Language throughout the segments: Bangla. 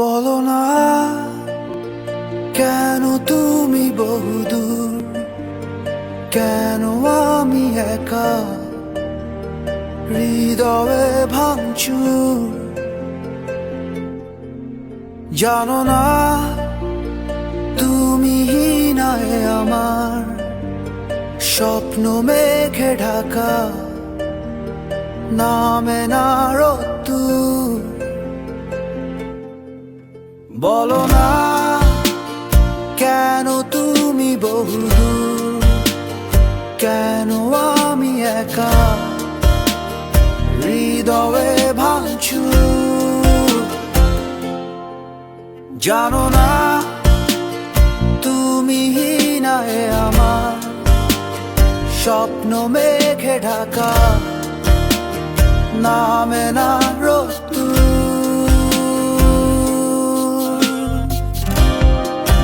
বলো না কেন তুমি বহুদূর, কেন আমি একা হৃদয়ে ভাঙচুর। জানো না তুমি নাই আমার স্বপ্ন মেঘে ঢাকা, নামে না রোদ্দুর। বলো না কেন তুমি বহুদূর, কেন আমি একা হৃদয়ে ভাঙচুর। জানো না তুমি নাই আমার স্বপ্ন মেঘে ঢাকা, নামে না রোদ্দুর।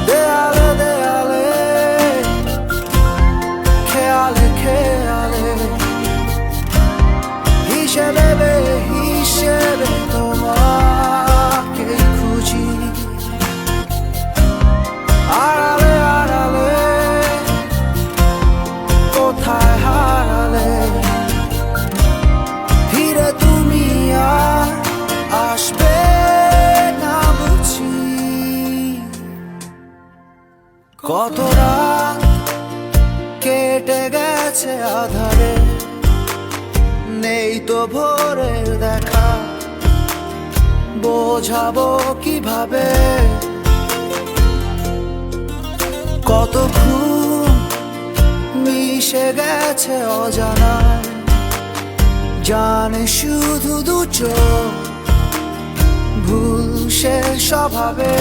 দেয়ালে দেয়ালে খেয়ালে খেয়ালে হিসেবে হিসেবে তোমাকে খুঁজি। আড়ালে আড়ালে কোথায় হারালে, ফিরে তুমি আর আসবে না বুঝি। কত রাত কেটে গেছে আধারে, নেই তো ভোরের দেখা, বোঝাবো কিভাবে। কত ঘুম মিশে গেছে অজানায়, জানে শুধু দু চোখ ভুল সে স্বভাবে।